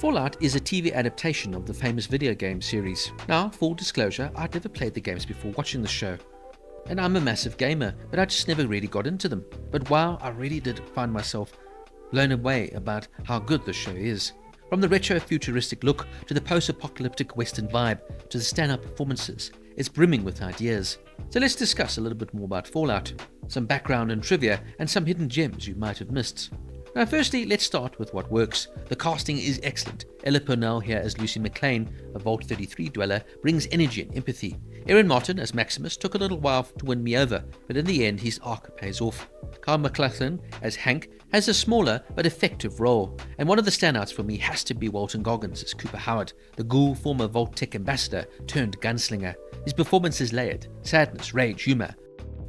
Fallout is a TV adaptation of the famous video game series. Now, full disclosure, I'd never played the games before watching the show. And I'm a massive gamer, but I just never really got into them. But wow, I really did find myself blown away about how good the show is. From the retro-futuristic look, to the post-apocalyptic western vibe, to the stand-up performances, it's brimming with ideas. So let's discuss a little bit more about Fallout, some background and trivia, and some hidden gems you might have missed. Now firstly, let's start with what works. The casting is excellent. Purnell here as Lucy McLean, a Vault 33 dweller, brings energy and empathy. Aaron Martin as Maximus took a little while to win me over, but in the end his arc pays off. Kyle MacLachlan as Hank has a smaller but effective role, and one of the standouts for me has to be Walton Goggins as Cooper Howard, the ghoul former Vault Tech ambassador turned gunslinger. His performance is layered, sadness, rage, humour,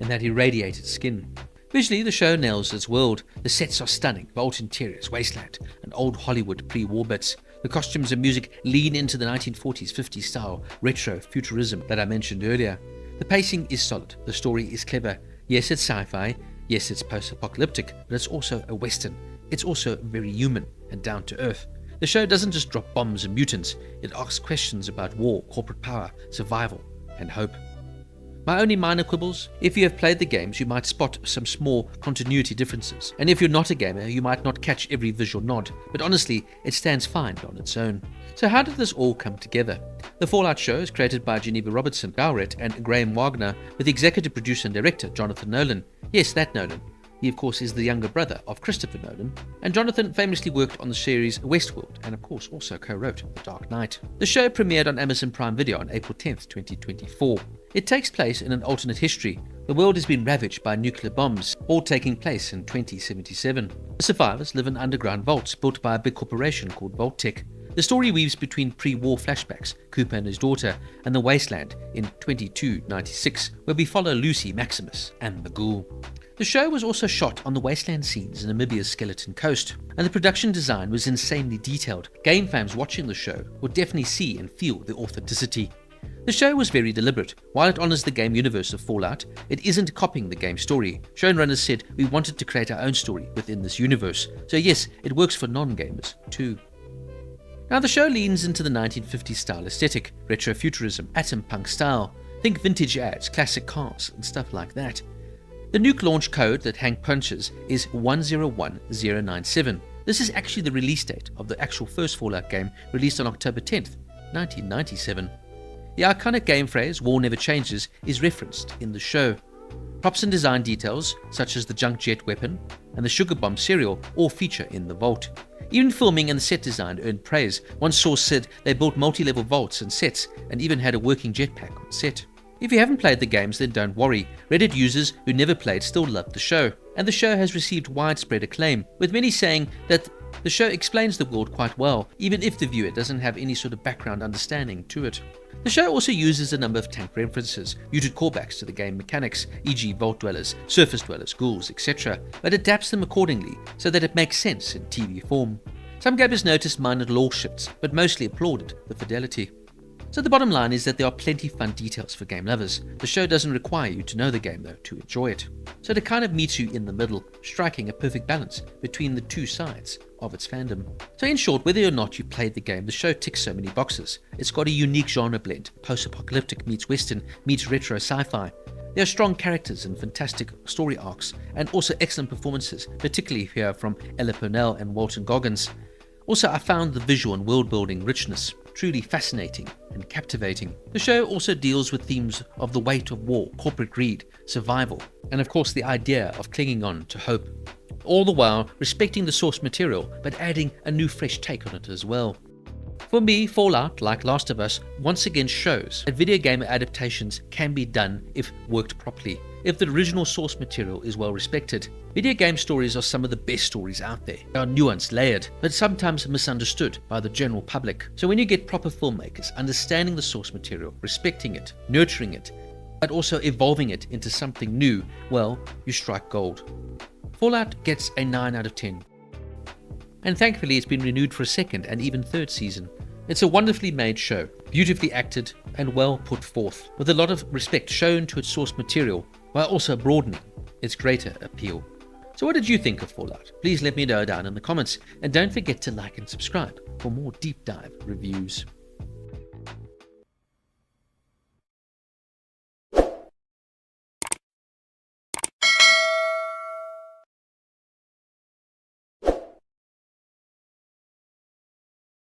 and that irradiated skin. Visually, the show nails its world. The sets are stunning, Vault interiors, wasteland, and old Hollywood pre-war bits. The costumes and music lean into the 1940s, 50s style, retro futurism that I mentioned earlier. The pacing is solid, the story is clever. Yes, it's sci-fi, yes, it's post-apocalyptic, but it's also a western. It's also very human and down to earth. The show doesn't just drop bombs and mutants, it asks questions about war, corporate power, survival, and hope. My only minor quibbles: if you have played the games, you might spot some small continuity differences, and if you're not a gamer, you might not catch every visual nod, but honestly, it stands fine on its own. So how did this all come together? The Fallout show is created by Geneva Robertson, Gowret, and Graham Wagner, with executive producer and director Jonathan Nolan. Yes, that Nolan. He, of course, is the younger brother of Christopher Nolan, and Jonathan famously worked on the series Westworld, and of course also co-wrote The Dark Knight. The show premiered on Amazon Prime Video on April 10th, 2024. It takes place in an alternate history. The world has been ravaged by nuclear bombs, all taking place in 2077. The survivors live in underground vaults built by a big corporation called Vault Tech. The story weaves between pre-war flashbacks, Cooper and his daughter, and the wasteland in 2296, where we follow Lucy, Maximus, and the ghoul. The show was also shot on the wasteland scenes in Namibia's Skeleton Coast, and the production design was insanely detailed. Game fans watching the show will definitely see and feel the authenticity. The show was very deliberate. While it honors the game universe of Fallout, it isn't copying the game story. Showrunners said, we wanted to create our own story within this universe. So yes, it works for non-gamers too. Now the show leans into the 1950s style aesthetic, retro-futurism, atom punk style. Think vintage ads, classic cars, and stuff like that. The nuke launch code that Hank punches is 101097. This is actually the release date of the actual first Fallout game, released on October 10th, 1997. The iconic game phrase, "War never changes," is referenced in the show. Props and design details, such as the junk jet weapon and the sugar bomb cereal, all feature in the vault. Even filming and the set design earned praise. One source said they built multi-level vaults and sets, and even had a working jetpack on set. If you haven't played the games, then don't worry. Reddit users who never played still loved the show, and the show has received widespread acclaim, with many saying that the show explains the world quite well, even if the viewer doesn't have any sort of background understanding to it. The show also uses a number of tank references, muted callbacks to the game mechanics, e.g. vault dwellers, surface dwellers, ghouls, etc., but adapts them accordingly so that it makes sense in TV form. Some gamers noticed minor lore shifts, but mostly applauded the fidelity. So the bottom line is that there are plenty fun details for game lovers. The show doesn't require you to know the game though to enjoy it. So it kind of meets you in the middle, striking a perfect balance between the two sides of its fandom. So in short, whether or not you played the game, the show ticks so many boxes. It's got a unique genre blend, post-apocalyptic meets western meets retro sci-fi. There are strong characters and fantastic story arcs, and also excellent performances, particularly here from Ella Purnell and Walton Goggins. Also, I found the visual and world-building richness truly fascinating and captivating. The show also deals with themes of the weight of war, corporate greed, survival, and of course the idea of clinging on to hope. All the while respecting the source material, but adding a new fresh take on it as well. For me, Fallout, like Last of Us, once again shows that video game adaptations can be done if worked properly, if the original source material is well respected. Video game stories are some of the best stories out there. They are nuanced, layered, but sometimes misunderstood by the general public. So when you get proper filmmakers understanding the source material, respecting it, nurturing it, but also evolving it into something new, well, you strike gold. Fallout gets a 9 out of 10. And thankfully it's been renewed for a second and even third season. It's a wonderfully made show, beautifully acted and well put forth, with a lot of respect shown to its source material while also broadening its greater appeal. So what did you think of Fallout? Please let me know down in the comments, and don't forget to like and subscribe for more deep dive reviews.